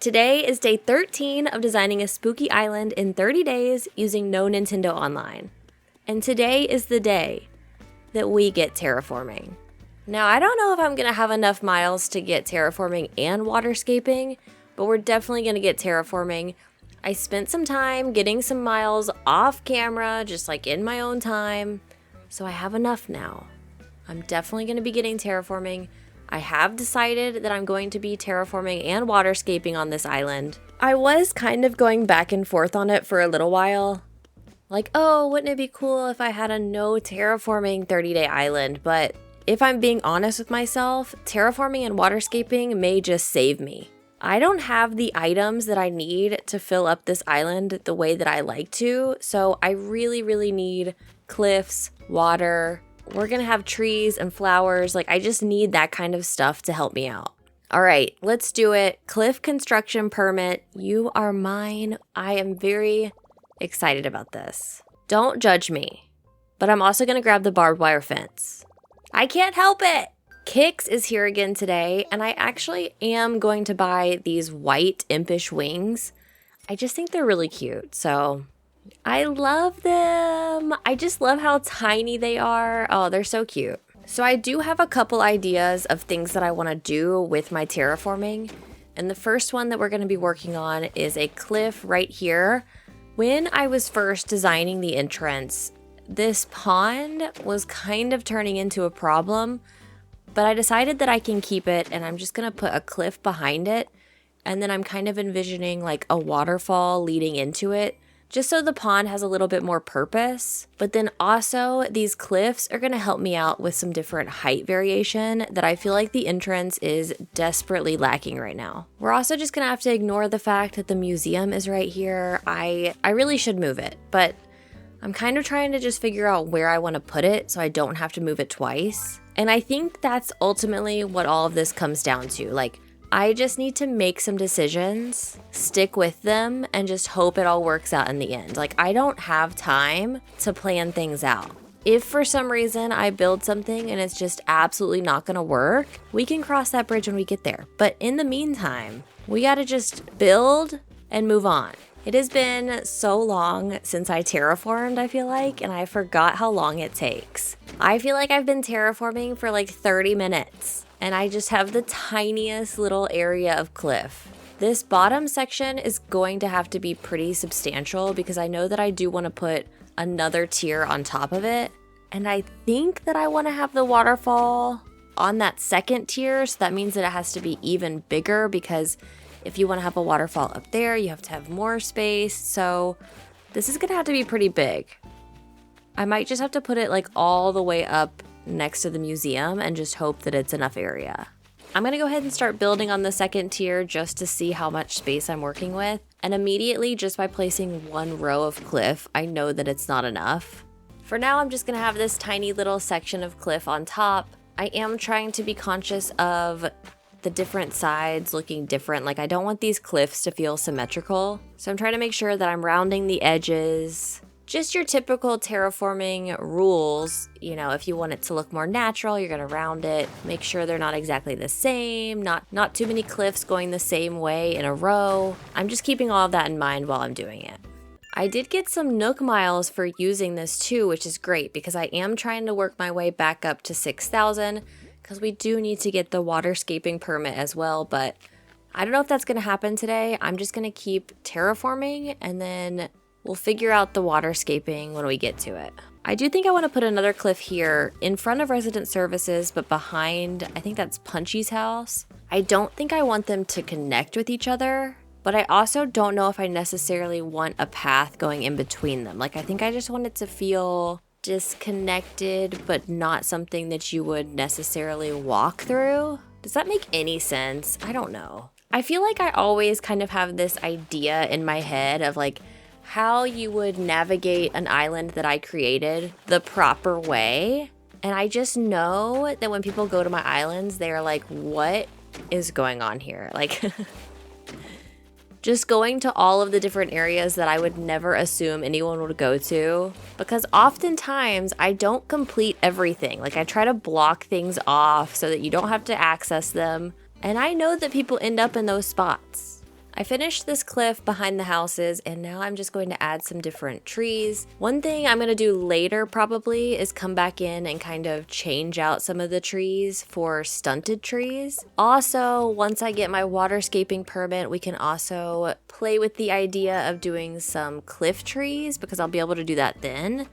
Today is day 13 of designing a spooky island in 30 days using no Nintendo Online. And today is the day that we get terraforming. Now, I don't know if I'm going to have enough miles to get terraforming and waterscaping, but we're definitely going to get terraforming. I spent some time getting some miles off camera, just like in my own time, so I have enough now. I'm definitely going to be getting terraforming. I have decided that I'm going to be terraforming and waterscaping on this island. I was kind of going back and forth on it for a little while. Like, oh, wouldn't it be cool if I had a no terraforming 30-day island? But if I'm being honest with myself, terraforming and waterscaping may just save me. I don't have the items that I need to fill up this island the way that I like to, so I really need cliffs, water. We're gonna have trees and flowers. Like, I just need that kind of stuff to help me out. All right, let's do it. Cliff construction permit. You are mine. I am very excited about this. Don't judge me, but I'm also gonna grab the barbed wire fence. I can't help it. Kix is here again today, and I actually am going to buy these white impish wings. I just think they're really cute, so I love them. I just love how tiny they are. Oh, they're so cute. So I do have a couple ideas of things that I want to do with my terraforming. And the first one that we're going to be working on is a cliff right here. When I was first designing the entrance, this pond was kind of turning into a problem, but I decided that I can keep it, and I'm just going to put a cliff behind it. And then I'm kind of envisioning like a waterfall leading into it, just so the pond has a little bit more purpose. But then also these cliffs are gonna help me out with some different height variation that I feel like the entrance is desperately lacking right now. We're also just gonna have to ignore the fact that the museum is right here. I really should move it, but I'm kind of trying to just figure out where I wanna put it so I don't have to move it twice. And I think that's ultimately what all of this comes down to. Like, I just need to make some decisions, stick with them, and just hope it all works out in the end. Like, I don't have time to plan things out. If for some reason I build something and it's just absolutely not gonna work, we can cross that bridge when we get there. But in the meantime, we gotta just build and move on. It has been so long since I terraformed, I feel like, and I forgot how long it takes. I feel like I've been terraforming for like 30 minutes. And I just have the tiniest little area of cliff. This bottom section is going to have to be pretty substantial because I know that I do want to put another tier on top of it. And I think that I want to have the waterfall on that second tier. So that means that it has to be even bigger, because if you want to have a waterfall up there, you have to have more space. So this is going to have to be pretty big. I might just have to put it like all the way up next to the museum and just hope that it's enough area. I'm gonna go ahead and start building on the second tier just to see how much space I'm working with. And immediately, just by placing one row of cliff, I know that it's not enough. For now, I'm just gonna have this tiny little section of cliff on top. I am trying to be conscious of the different sides looking different. Like, I don't want these cliffs to feel symmetrical. So I'm trying to make sure that I'm rounding the edges. Just your typical terraforming rules. You know, if you want it to look more natural, you're gonna round it. Make sure they're not exactly the same, not too many cliffs going the same way in a row. I'm just keeping all of that in mind while I'm doing it. I did get some Nook miles for using this too, which is great because I am trying to work my way back up to 6,000 because we do need to get the waterscaping permit as well, but I don't know if that's gonna happen today. I'm just gonna keep terraforming, and then we'll figure out the waterscaping when we get to it. I do think I want to put another cliff here in front of resident services, but behind, I think that's Punchy's house. I don't think I want them to connect with each other, but I also don't know if I necessarily want a path going in between them. Like, I think I just want it to feel disconnected, but not something that you would necessarily walk through. Does that make any sense? I don't know. I feel like I always kind of have this idea in my head of like how you would navigate an island that I created the proper way. And I just know that when people go to my islands, they're like, what is going on here? Like, just going to all of the different areas that I would never assume anyone would go to. Because oftentimes I don't complete everything. Like, I try to block things off so that you don't have to access them. And I know that people end up in those spots. I finished this cliff behind the houses, and now I'm just going to add some different trees. One thing I'm going to do later probably is come back in and kind of change out some of the trees for stunted trees. Also, once I get my waterscaping permit, we can also play with the idea of doing some cliff trees because I'll be able to do that then.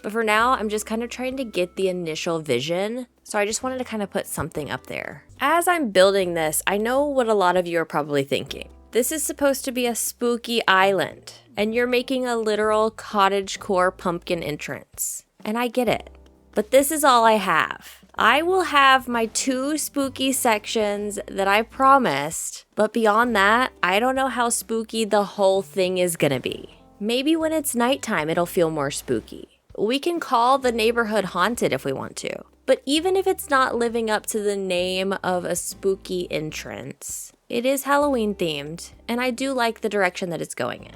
But for now, I'm just kind of trying to get the initial vision. So I just wanted to kind of put something up there. As I'm building this, I know what a lot of you are probably thinking. This is supposed to be a spooky island, and you're making a literal cottagecore pumpkin entrance. And I get it, but this is all I have. I will have my 2 spooky sections that I promised, but beyond that, I don't know how spooky the whole thing is gonna be. Maybe when it's nighttime, it'll feel more spooky. We can call the neighborhood haunted if we want to. But even if it's not living up to the name of a spooky entrance, it is Halloween themed, and I do like the direction that it's going in.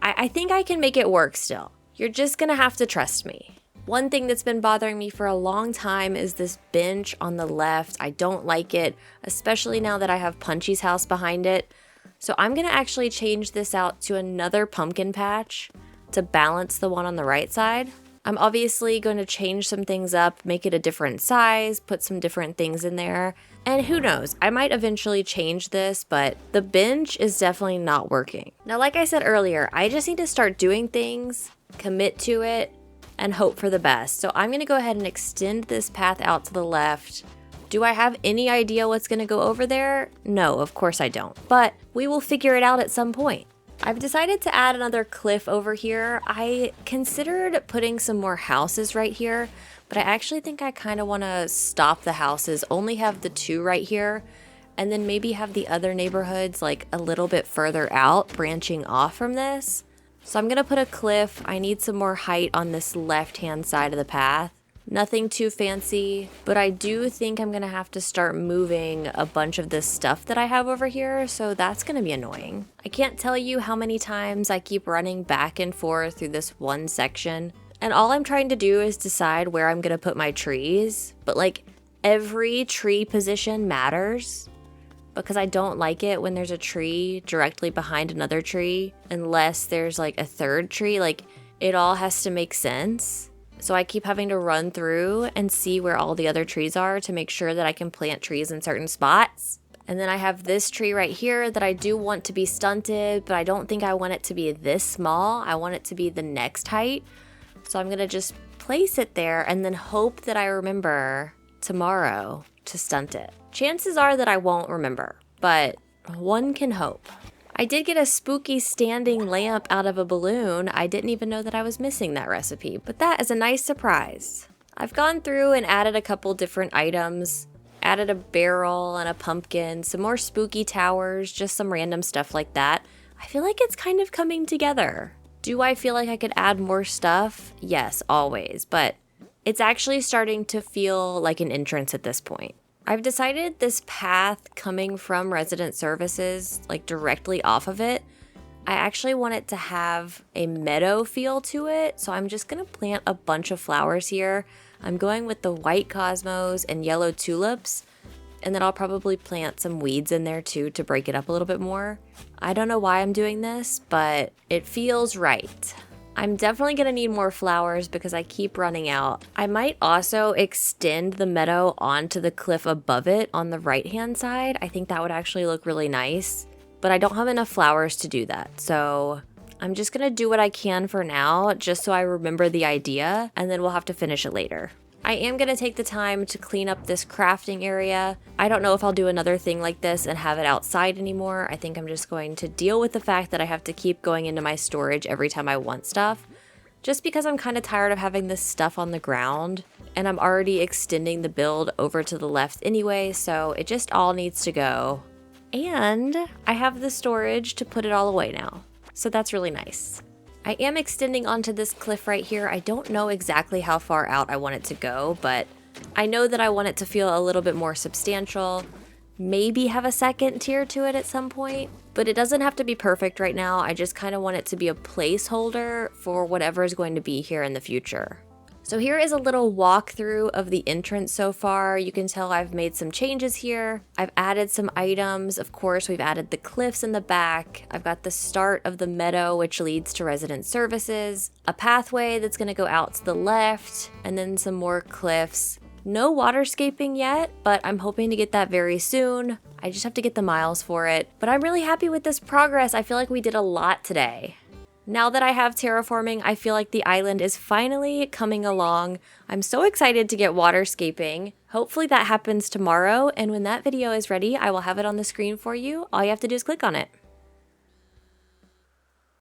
I think I can make it work still. You're just gonna have to trust me. One thing that's been bothering me for a long time is this bench on the left. I don't like it, especially now that I have Punchy's house behind it. So I'm gonna actually change this out to another pumpkin patch to balance the one on the right side. I'm obviously going to change some things up, make it a different size, put some different things in there. And who knows, I might eventually change this, but the bench is definitely not working. Now, like I said earlier, I just need to start doing things, commit to it, and hope for the best. So I'm going to go ahead and extend this path out to the left. Do I have any idea what's going to go over there? No, of course I don't. But we will figure it out at some point. I've decided to add another cliff over here. I considered putting some more houses right here, but I actually think I kind of want to stop the houses, only have the 2 right here, and then maybe have the other neighborhoods like a little bit further out, branching off from this. So I'm going to put a cliff. I need some more height on this left-hand side of the path. Nothing too fancy, but I do think I'm gonna have to start moving a bunch of this stuff that I have over here, so that's gonna be annoying. I can't tell you how many times I keep running back and forth through this one section, and all I'm trying to do is decide where I'm gonna put my trees, but like every tree position matters because I don't like it when there's a tree directly behind another tree unless there's like a third tree. Like it all has to make sense. So I keep having to run through and see where all the other trees are to make sure that I can plant trees in certain spots. And then I have this tree right here that I do want to be stunted, but I don't think I want it to be this small. I want it to be the next height. So I'm gonna just place it there and then hope that I remember tomorrow to stunt it. Chances are that I won't remember, but one can hope. I did get a spooky standing lamp out of a balloon. I didn't even know that I was missing that recipe, but that is a nice surprise. I've gone through and added a couple different items, added a barrel and a pumpkin, some more spooky towers, just some random stuff like that. I feel like it's kind of coming together. Do I feel like I could add more stuff? Yes, always, but it's actually starting to feel like an entrance at this point. I've decided this path coming from resident services, like directly off of it, I actually want it to have a meadow feel to it. So I'm just gonna plant a bunch of flowers here. I'm going with the white cosmos and yellow tulips, and then I'll probably plant some weeds in there too to break it up a little bit more. I don't know why I'm doing this, but it feels right. I'm definitely gonna need more flowers because I keep running out. I might also extend the meadow onto the cliff above it on the right-hand side. I think that would actually look really nice, but I don't have enough flowers to do that. So I'm just gonna do what I can for now, just so I remember the idea, and then we'll have to finish it later. I am gonna take the time to clean up this crafting area. I don't know if I'll do another thing like this and have it outside anymore. I think I'm just going to deal with the fact that I have to keep going into my storage every time I want stuff, just because I'm kind of tired of having this stuff on the ground, and I'm already extending the build over to the left anyway, so it just all needs to go. And I have the storage to put it all away now, so that's really nice. I am extending onto this cliff right here. I don't know exactly how far out I want it to go, but I know that I want it to feel a little bit more substantial, maybe have a second tier to it at some point, but it doesn't have to be perfect right now. I just kind of want it to be a placeholder for whatever is going to be here in the future. So here is a little walkthrough of the entrance so far. You can tell I've made some changes here. I've added some items. Of course, we've added the cliffs in the back. I've got the start of the meadow, which leads to resident services, a pathway that's gonna go out to the left, and then some more cliffs. No waterscaping yet, but I'm hoping to get that very soon. I just have to get the miles for it. But I'm really happy with this progress. I feel like we did a lot today. Now that I have terraforming, I feel like the island is finally coming along. I'm so excited to get waterscaping. Hopefully that happens tomorrow, and when that video is ready, I will have it on the screen for you. All you have to do is click on it.